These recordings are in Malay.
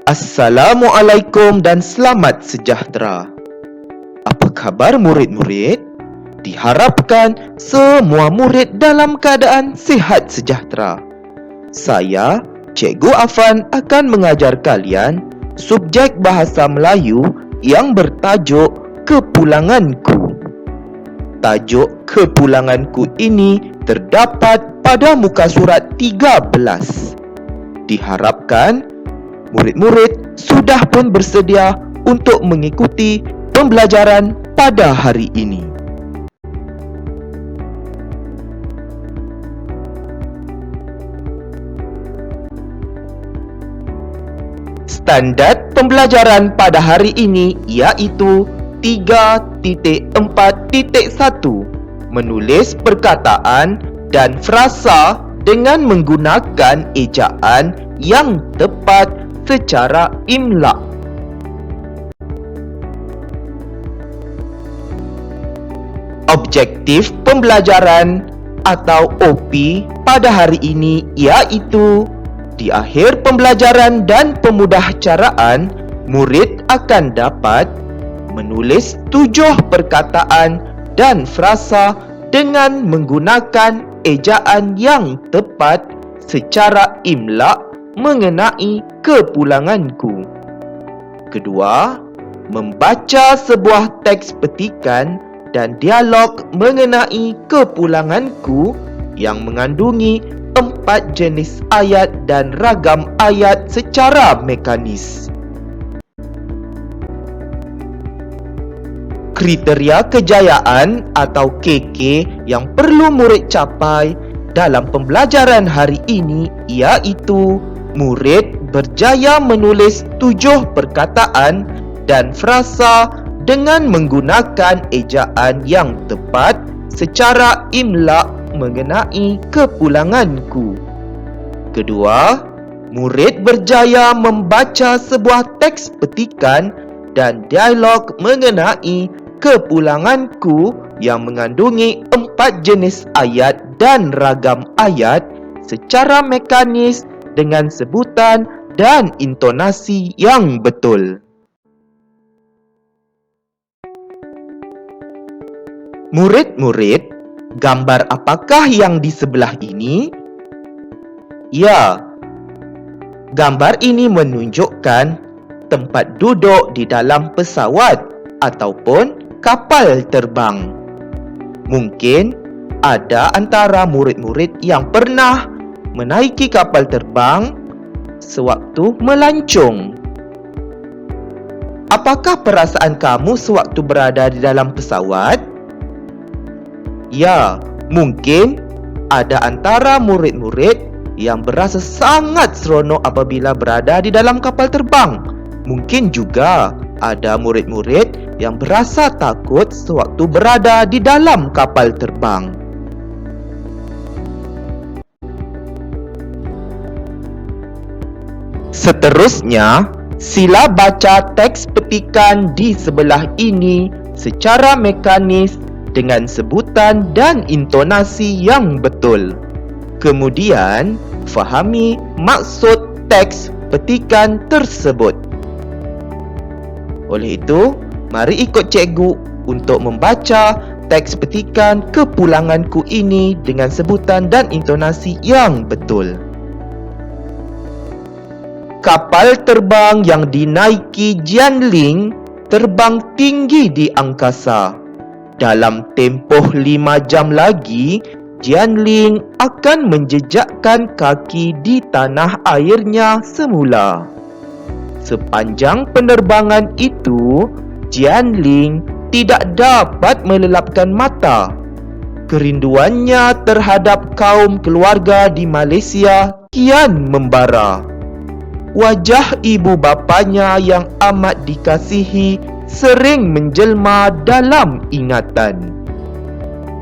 Assalamualaikum dan selamat sejahtera. Apa khabar murid-murid? Diharapkan semua murid dalam keadaan sihat sejahtera. Saya, Cikgu Afan akan mengajar kalian subjek bahasa Melayu yang bertajuk Kepulanganku. Tajuk Kepulanganku ini terdapat pada muka surat 13. Diharapkan murid-murid sudah pun bersedia untuk mengikuti pembelajaran pada hari ini. Standard pembelajaran pada hari ini iaitu 3.4.1 menulis perkataan dan frasa dengan menggunakan ejaan yang tepat secara imla'. Objektif pembelajaran atau OP pada hari ini iaitu di akhir pembelajaran dan pemudahcaraan, murid akan dapat menulis 7 perkataan dan frasa dengan menggunakan ejaan yang tepat secara imla' mengenai kepulanganku. Kedua, membaca sebuah teks petikan dan dialog mengenai kepulanganku yang mengandungi 4 jenis ayat dan ragam ayat secara mekanis. Kriteria kejayaan atau KK yang perlu murid capai dalam pembelajaran hari ini iaitu murid berjaya menulis 7 perkataan dan frasa dengan menggunakan ejaan yang tepat secara imla' mengenai kepulanganku. Kedua, murid berjaya membaca sebuah teks petikan dan dialog mengenai kepulanganku yang mengandungi 4 jenis ayat dan ragam ayat secara mekanis dengan sebutan dan intonasi yang betul. Murid-murid, gambar apakah yang di sebelah ini? Ya, gambar ini menunjukkan tempat duduk di dalam pesawat ataupun kapal terbang. Mungkin ada antara murid-murid yang pernah menaiki kapal terbang sewaktu melancong. Apakah perasaan kamu sewaktu berada di dalam pesawat? Ya, mungkin ada antara murid-murid yang berasa sangat seronok apabila berada di dalam kapal terbang. Mungkin juga ada murid-murid yang berasa takut sewaktu berada di dalam kapal terbang. Seterusnya, sila baca teks petikan di sebelah ini secara mekanis dengan sebutan dan intonasi yang betul. Kemudian, fahami maksud teks petikan tersebut. Oleh itu, mari ikut cikgu untuk membaca teks petikan kepulanganku ini dengan sebutan dan intonasi yang betul. Kapal terbang yang dinaiki Jianling terbang tinggi di angkasa. Dalam tempoh 5 jam lagi, Jianling akan menjejakkan kaki di tanah airnya semula. Sepanjang penerbangan itu, Jianling tidak dapat melelapkan mata. Kerinduannya terhadap kaum keluarga di Malaysia kian membara. Wajah ibu bapanya yang amat dikasihi sering menjelma dalam ingatan.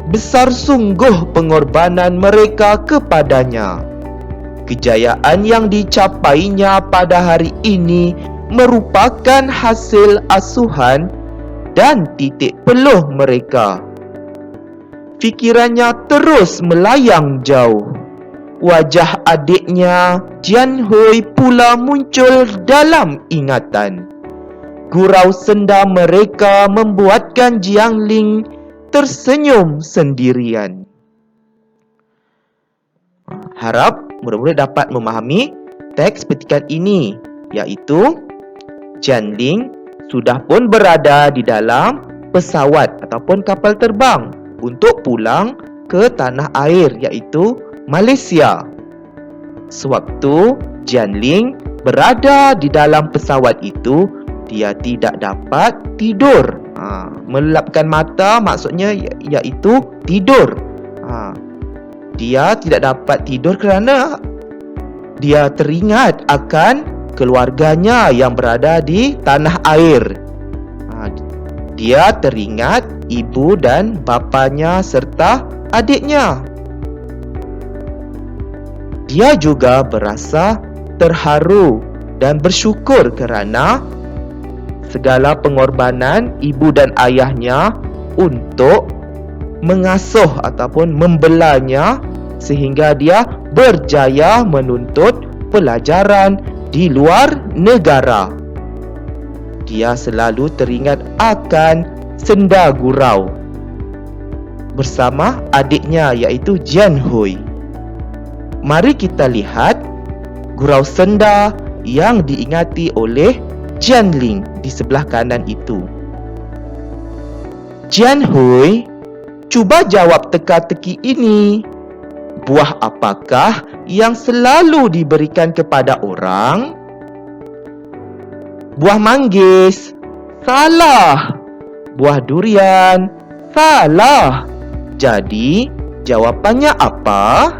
Besar sungguh pengorbanan mereka kepadanya. Kejayaan yang dicapainya pada hari ini merupakan hasil asuhan dan titik peluh mereka. Fikirannya terus melayang jauh. wajah adiknya Jian Hui pula muncul dalam ingatan. Gurau senda mereka membuatkan Jiang Ling tersenyum sendirian. Harap murid-murid dapat memahami teks petikan ini, iaitu Jian Ling sudah pun berada di dalam pesawat ataupun kapal terbang untuk pulang ke tanah air, iaitu Malaysia. Sewaktu Jian Ling berada di dalam pesawat itu, dia tidak dapat tidur. Melelapkan mata maksudnya iaitu tidur. Dia tidak dapat tidur kerana dia teringat akan keluarganya yang berada di tanah air. Dia teringat ibu dan bapanya serta adiknya. Dia juga berasa terharu dan bersyukur kerana segala pengorbanan ibu dan ayahnya untuk mengasuh ataupun membelanya sehingga dia berjaya menuntut pelajaran di luar negara. Dia selalu teringat akan senda gurau bersama adiknya iaitu Jian Hui. Mari kita lihat gurau senda yang diingati oleh Jian Ling di sebelah kanan itu. Jian Hui, cuba jawab teka-teki ini. Buah apakah yang selalu diberikan kepada orang? Buah manggis. Salah. Buah durian. Salah. Jadi, jawapannya apa?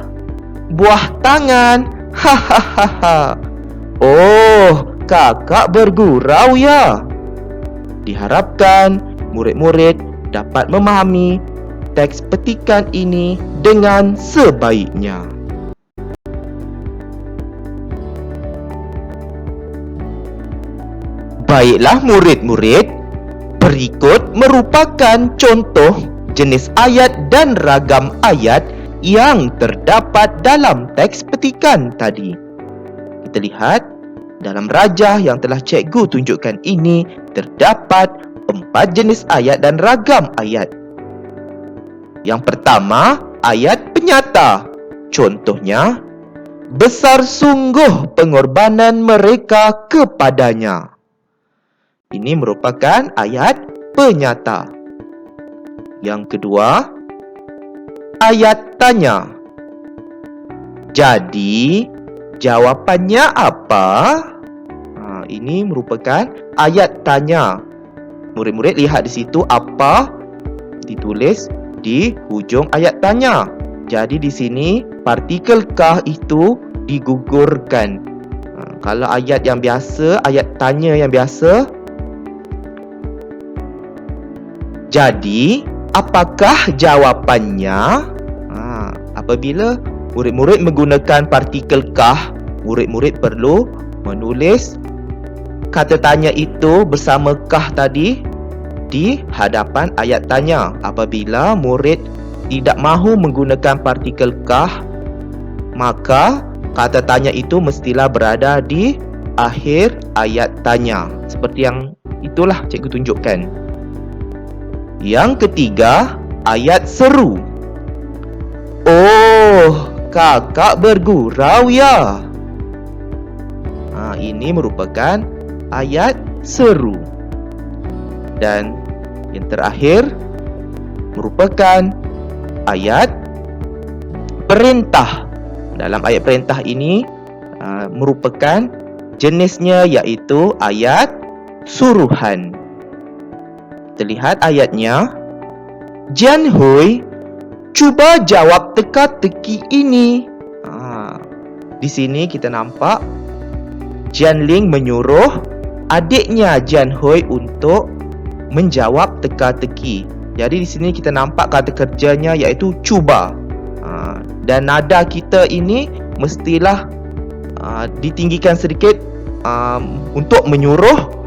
Buah tangan. Hahaha. Oh, kakak bergurau ya. Diharapkan murid-murid dapat memahami teks petikan ini dengan sebaiknya. Baiklah murid-murid, berikut merupakan contoh jenis ayat dan ragam ayat yang terdapat dalam teks petikan tadi. Kita lihat dalam rajah yang telah cikgu tunjukkan ini terdapat 4 jenis ayat dan ragam ayat. Yang pertama, ayat penyata. Contohnya, besar sungguh pengorbanan mereka kepadanya. Ini merupakan ayat penyata. Yang kedua, ayat tanya. Jadi, jawapannya apa? Ini merupakan ayat tanya. Murid-murid lihat di situ apa ditulis di hujung ayat tanya. Jadi di sini partikel kah itu digugurkan. Kalau ayat yang biasa, ayat tanya yang biasa. Jadi, apakah jawapannya? Apabila murid-murid menggunakan partikel kah, murid-murid perlu menulis kata tanya itu bersama kah tadi di hadapan ayat tanya. Apabila murid tidak mahu menggunakan partikel kah, maka kata tanya itu mestilah berada di akhir ayat tanya. Seperti yang itulah cikgu tunjukkan. Yang ketiga, ayat seru. Oh, kakak bergurau ya. Ini merupakan ayat seru. Dan yang terakhir merupakan ayat perintah. Dalam ayat perintah ini merupakan jenisnya iaitu ayat suruhan. Kita lihat ayatnya. Jian Hui, cuba jawab teka-teki ini. Di sini kita nampak Jian Ling menyuruh adiknya Jian Hui untuk menjawab teka-teki. Jadi di sini kita nampak kata kerjanya iaitu cuba. Dan nada kita ini mestilah ditinggikan sedikit untuk menyuruh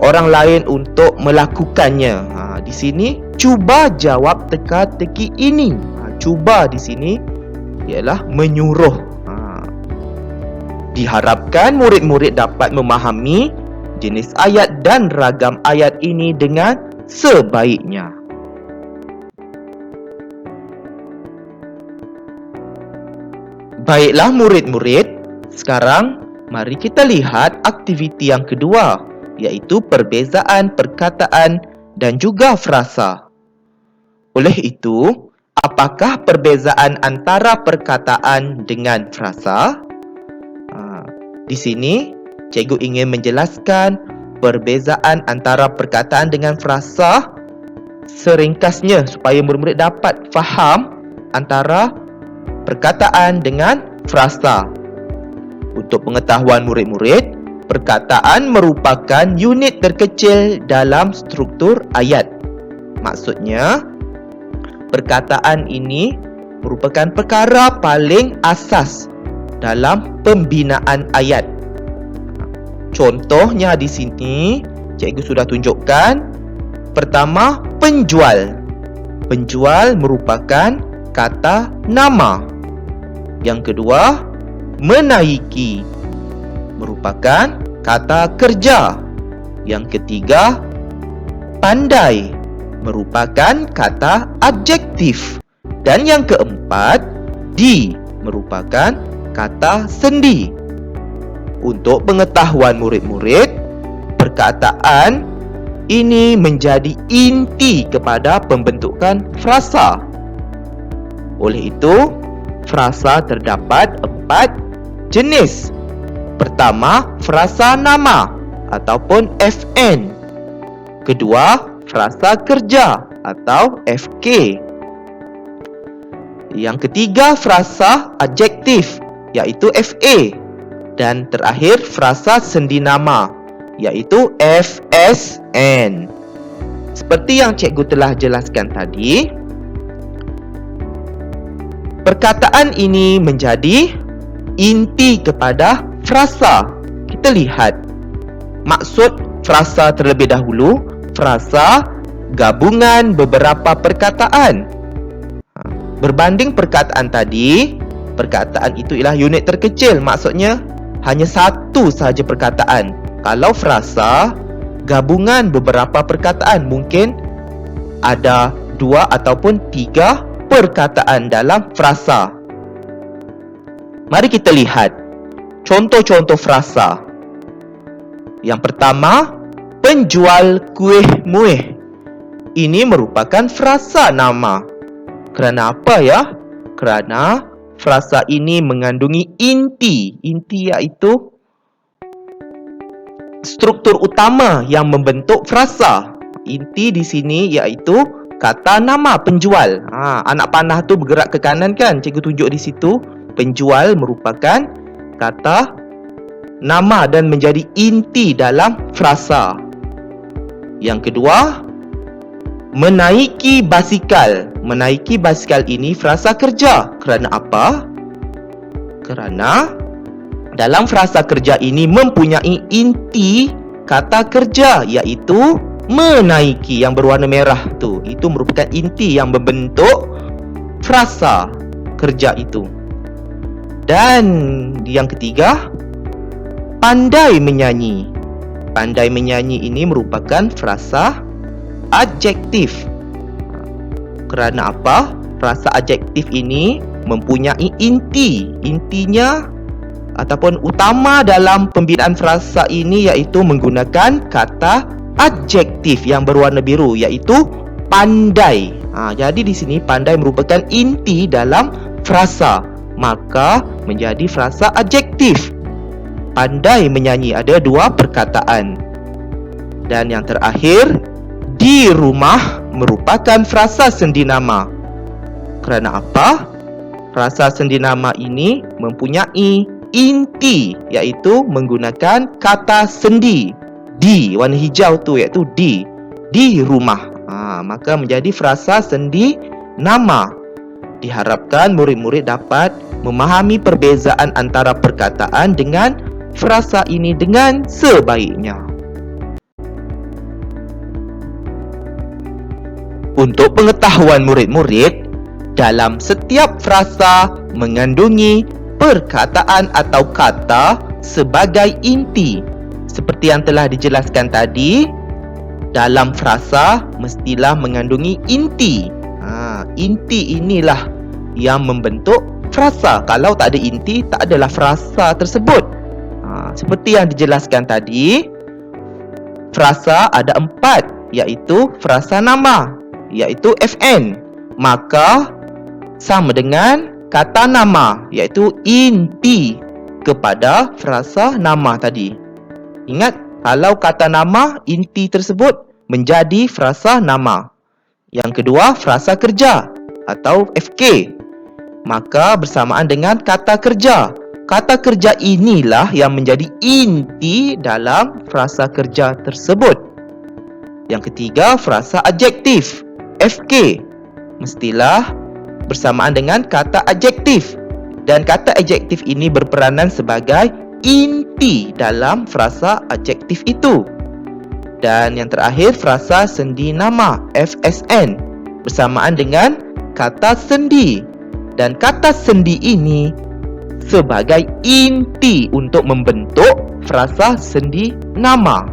orang lain untuk melakukannya. Di sini cuba jawab teka-teki ini. Cuba di sini ialah menyuruh. Diharapkan murid-murid dapat memahami jenis ayat dan ragam ayat ini dengan sebaiknya. Baiklah murid-murid, sekarang mari kita lihat aktiviti yang kedua, iaitu perbezaan perkataan dan juga frasa. Oleh itu, apakah perbezaan antara perkataan dengan frasa? Di sini, cikgu ingin menjelaskan perbezaan antara perkataan dengan frasa seringkasnya supaya murid-murid dapat faham antara perkataan dengan frasa. Untuk pengetahuan murid-murid, perkataan merupakan unit terkecil dalam struktur ayat. Maksudnya, perkataan ini merupakan perkara paling asas dalam pembinaan ayat. Contohnya di sini, cikgu sudah tunjukkan. Pertama, penjual. Penjual merupakan kata nama. Yang kedua, menaiki. Merupakan kata kerja. Yang ketiga, pandai. Merupakan kata adjektif. Dan yang keempat, di. Merupakan kata sendi. Untuk pengetahuan murid-murid, perkataan ini menjadi inti kepada pembentukan frasa. Oleh itu, frasa terdapat 4 jenis. Pertama, frasa nama ataupun FN. Kedua, frasa kerja atau FK. Yang ketiga, frasa adjektif, iaitu FA. Dan terakhir, frasa sendi nama, iaitu FSN. Seperti yang cikgu telah jelaskan tadi, perkataan ini menjadi inti kepada frasa. Kita lihat maksud frasa terlebih dahulu. Frasa gabungan beberapa perkataan. Berbanding perkataan tadi, perkataan itu ialah unit terkecil. Maksudnya hanya satu sahaja perkataan. Kalau frasa gabungan beberapa perkataan, mungkin ada 2 ataupun 3 perkataan dalam frasa. Mari kita lihat contoh-contoh frasa. Yang pertama, penjual kuih muih. Ini merupakan frasa nama. Kerana apa ya? Kerana frasa ini mengandungi inti. Inti iaitu struktur utama yang membentuk frasa. Inti di sini iaitu kata nama penjual. Anak panah tu bergerak ke kanan kan? Cikgu tunjuk di situ. Penjual merupakan kata nama dan menjadi inti dalam frasa. Yang kedua, menaiki basikal. Menaiki basikal ini frasa kerja. Kerana apa? Kerana dalam frasa kerja ini mempunyai inti kata kerja, iaitu menaiki yang berwarna merah tu. Itu merupakan inti yang membentuk frasa kerja itu. Dan yang ketiga, pandai menyanyi. Pandai menyanyi ini merupakan frasa adjektif. Kerana apa? Frasa adjektif ini mempunyai inti. Intinya ataupun utama dalam pembinaan frasa ini iaitu menggunakan kata adjektif yang berwarna biru, iaitu pandai. Jadi di sini pandai merupakan inti dalam frasa, maka menjadi frasa adjektif. Pandai menyanyi ada 2 perkataan. Dan yang terakhir, di rumah merupakan frasa sendi nama. Kerana apa? Frasa sendi nama ini mempunyai inti, iaitu menggunakan kata sendi. Di, warna hijau tu, iaitu di rumah. Maka menjadi frasa sendi nama. Diharapkan murid-murid dapat memahami perbezaan antara perkataan dengan frasa ini dengan sebaiknya. Untuk pengetahuan murid-murid, dalam setiap frasa mengandungi perkataan atau kata sebagai inti. Seperti yang telah dijelaskan tadi, dalam frasa mestilah mengandungi inti. Inti inilah yang membentuk frasa. Kalau tak ada inti, tak adalah frasa tersebut. Seperti yang dijelaskan tadi, frasa ada 4, iaitu frasa nama, iaitu FN. Maka sama dengan kata nama, iaitu inti kepada frasa nama tadi. Ingat, kalau kata nama, inti tersebut menjadi frasa nama. Yang kedua, frasa kerja atau FK. Maka bersamaan dengan kata kerja. Kata kerja inilah yang menjadi inti dalam frasa kerja tersebut. Yang ketiga, frasa adjektif, FK. Mestilah bersamaan dengan kata adjektif. Dan kata adjektif ini berperanan sebagai inti dalam frasa adjektif itu. Dan yang terakhir, frasa sendi nama, FSN, bersamaan dengan kata sendi. Dan kata sendi ini sebagai inti untuk membentuk frasa sendi nama.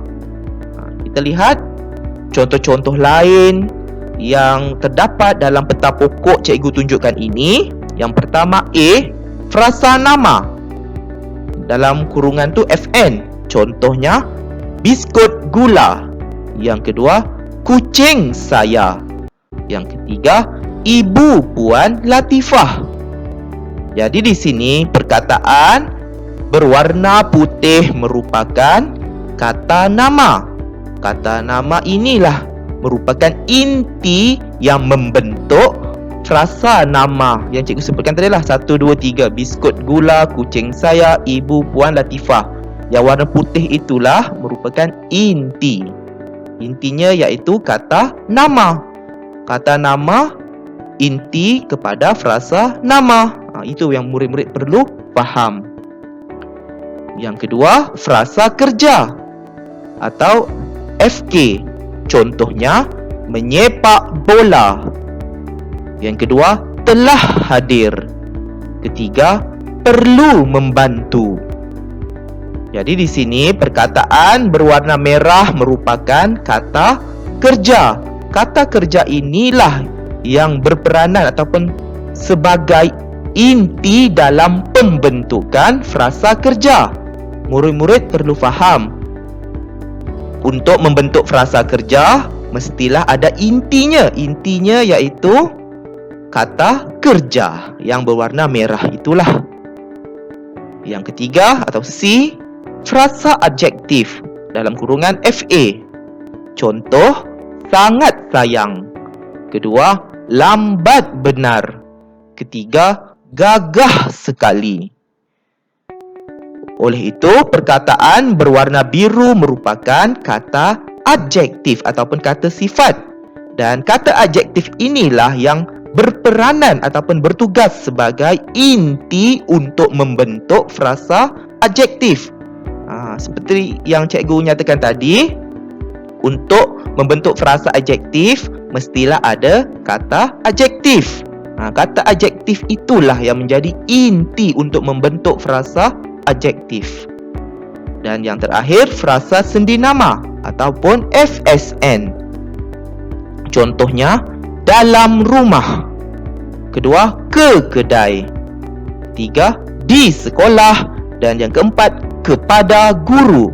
Kita lihat contoh-contoh lain yang terdapat dalam peta pokok cikgu tunjukkan ini. Yang pertama, A, frasa nama. Dalam kurungan tu FN. Contohnya, biskut gula. Yang kedua, kucing saya. Yang ketiga, Ibu Puan Latifah. Jadi di sini perkataan berwarna putih merupakan kata nama. Kata nama inilah merupakan inti yang membentuk frasa nama yang cikgu sebutkan tadi lah. 1, 2, 3. Biskut gula, kucing saya, Ibu Puan Latifah. Yang warna putih itulah merupakan inti. Intinya iaitu kata nama. Kata nama inti kepada frasa nama. Itu yang murid-murid perlu faham. Yang kedua, frasa kerja atau FK. Contohnya, menyepak bola. Yang kedua, telah hadir. Ketiga, perlu membantu. Jadi di sini perkataan berwarna merah merupakan kata kerja. Kata kerja inilah yang berperanan ataupun sebagai inti dalam pembentukan frasa kerja. Murid-murid perlu faham, untuk membentuk frasa kerja mestilah ada intinya. Intinya iaitu kata kerja yang berwarna merah itulah. Yang ketiga atau C, frasa adjektif dalam kurungan FA. Contoh, sangat sayang. Kedua, lambat benar. Ketiga, gagah sekali. Oleh itu, perkataan berwarna biru merupakan kata adjektif ataupun kata sifat. Dan kata adjektif inilah yang berperanan ataupun bertugas sebagai inti untuk membentuk frasa adjektif. Seperti yang cikgu nyatakan tadi, untuk membentuk frasa adjektif mestilah ada kata adjektif. Kata adjektif itulah yang menjadi inti untuk membentuk frasa adjektif. Dan yang terakhir, frasa sendi nama ataupun FSN. Contohnya, dalam rumah. Kedua, ke kedai. Tiga, di sekolah. Dan yang keempat, kepada guru.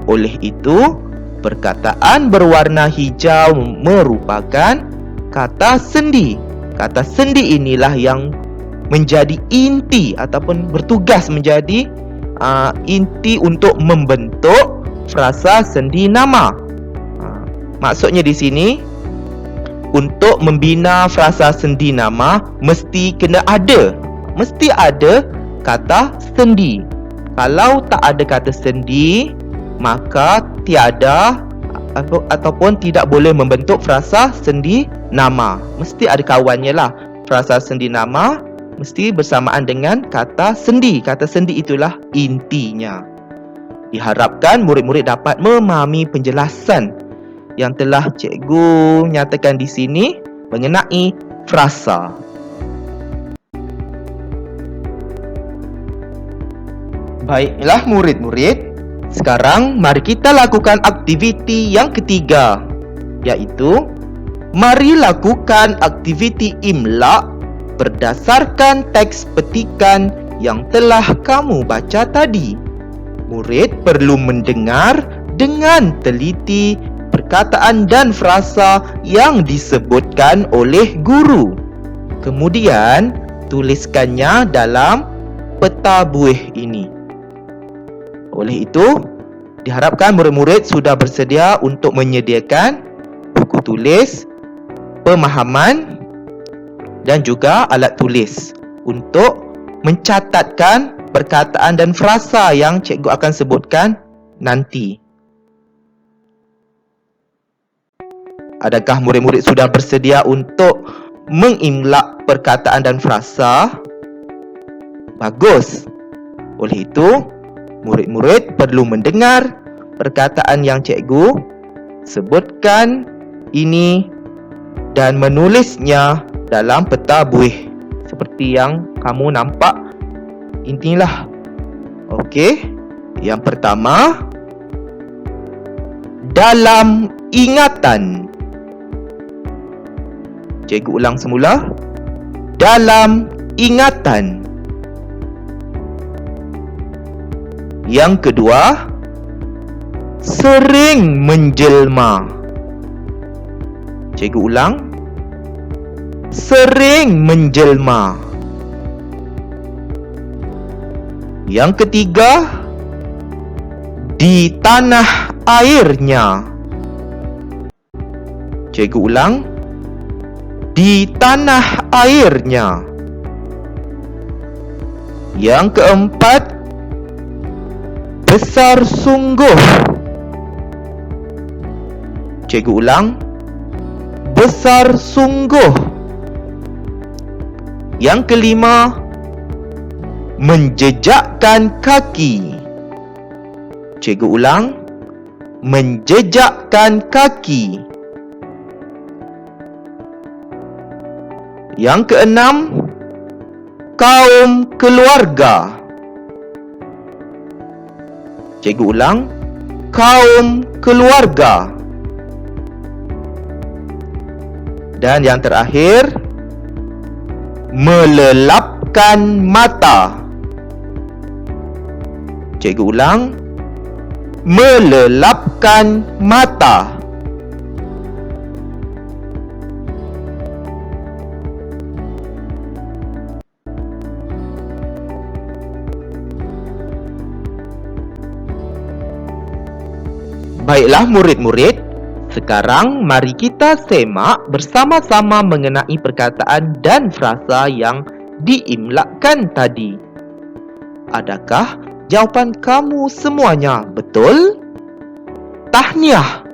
Oleh itu, perkataan berwarna hijau merupakan kata sendi. Kata sendi inilah yang menjadi inti ataupun bertugas menjadi inti untuk membentuk frasa sendi nama. Maksudnya di sini, untuk membina frasa sendi nama mesti ada kata sendi. Kalau tak ada kata sendi, maka tiada ataupun tidak boleh membentuk frasa sendi nama. Mesti ada kawannya lah. Frasa sendi nama mesti bersamaan dengan kata sendi. Kata sendi itulah intinya. Diharapkan murid-murid dapat memahami penjelasan yang telah cikgu nyatakan di sini mengenai frasa. Baiklah murid-murid, sekarang mari kita lakukan aktiviti yang ketiga, yaitu mari lakukan aktiviti imla berdasarkan teks petikan yang telah kamu baca tadi. Murid perlu mendengar dengan teliti perkataan dan frasa yang disebutkan oleh guru. Kemudian, tuliskannya dalam peta buih ini. Oleh itu, diharapkan murid-murid sudah bersedia untuk menyediakan buku tulis, pemahaman dan juga alat tulis untuk mencatatkan perkataan dan frasa yang cikgu akan sebutkan nanti. Adakah murid-murid sudah bersedia untuk mengimlak perkataan dan frasa? Bagus. Oleh itu, murid-murid perlu mendengar perkataan yang cikgu sebutkan ini dan menulisnya dalam peta buih seperti yang kamu nampak inilah. Okey, yang pertama, dalam ingatan. Cikgu ulang semula. Dalam ingatan. Yang kedua, sering menjelma. Cikgu ulang. Sering menjelma. Yang ketiga, di tanah airnya. Cikgu ulang. Di tanah airnya. Yang keempat, besar sungguh. Cikgu ulang. Besar sungguh. Yang kelima, menjejakkan kaki. Cikgu ulang. Menjejakkan kaki. Yang keenam, kaum keluarga. Cikgu ulang. Kaum keluarga. Dan yang terakhir, melelapkan mata. Cikgu ulang. Melelapkan mata. Baiklah murid-murid, sekarang mari kita semak bersama-sama mengenai perkataan dan frasa yang diimlakkan tadi. Adakah jawapan kamu semuanya betul? Tahniah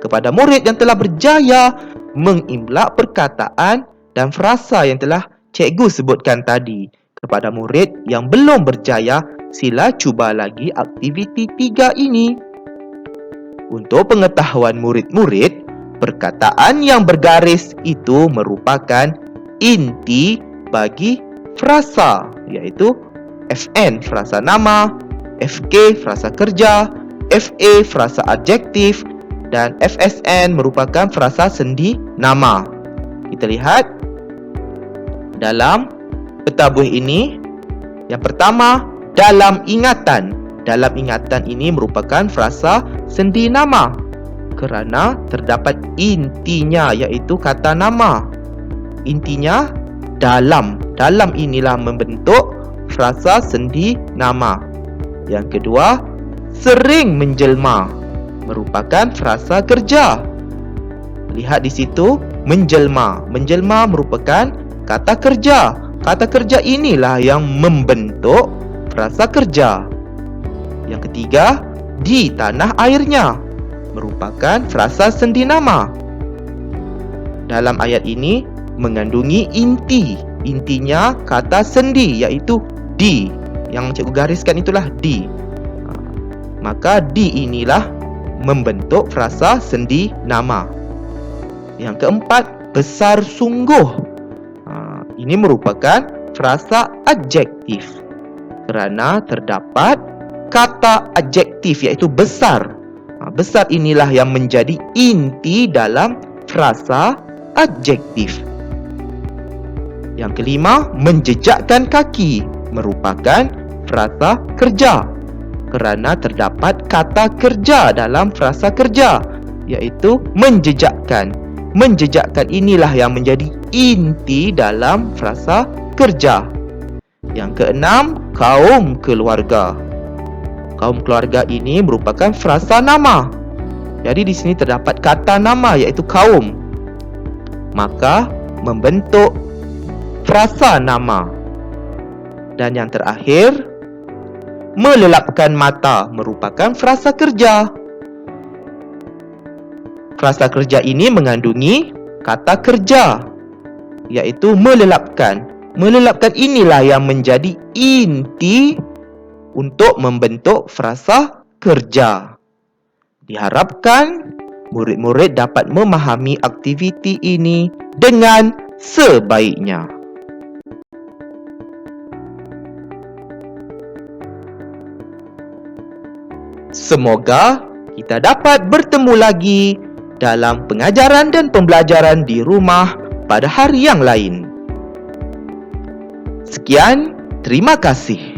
kepada murid yang telah berjaya mengimlak perkataan dan frasa yang telah cikgu sebutkan tadi. Kepada murid yang belum berjaya, sila cuba lagi aktiviti 3 ini. Untuk pengetahuan murid-murid, perkataan yang bergaris itu merupakan inti bagi frasa, iaitu FN, frasa nama, FK, frasa kerja, FA, frasa adjektif, dan FSN merupakan frasa sendi nama. Kita lihat dalam peta buih ini. Yang pertama, dalam ingatan. Dalam ingatan ini merupakan frasa sendi nama kerana terdapat intinya, iaitu kata nama. Intinya dalam. Dalam inilah membentuk frasa sendi nama. Yang kedua, sering menjelma merupakan frasa kerja. Lihat di situ, menjelma. Menjelma merupakan kata kerja. Kata kerja inilah yang membentuk frasa kerja. Yang ketiga, di tanah airnya merupakan frasa sendi nama. Dalam ayat ini mengandungi inti. Intinya kata sendi, iaitu di. Yang cikgu gariskan itulah di. Maka di inilah membentuk frasa sendi nama. Yang keempat, besar sungguh. Ini merupakan frasa adjektif kerana terdapat kata adjektif iaitu besar. Besar inilah yang menjadi inti dalam frasa adjektif. Yang kelima, menjejakkan kaki merupakan frasa kerja kerana terdapat kata kerja dalam frasa kerja iaitu menjejakkan. Menjejakkan inilah yang menjadi inti dalam frasa kerja. Yang keenam, kaum keluarga. Kaum keluarga ini merupakan frasa nama. Jadi di sini terdapat kata nama iaitu kaum. Maka membentuk frasa nama. Dan yang terakhir, melelapkan mata merupakan frasa kerja. Frasa kerja ini mengandungi kata kerja iaitu melelapkan. Melelapkan inilah yang menjadi inti untuk membentuk frasa kerja. Diharapkan murid-murid dapat memahami aktiviti ini dengan sebaiknya. Semoga kita dapat bertemu lagi dalam pengajaran dan pembelajaran di rumah pada hari yang lain. Sekian, terima kasih.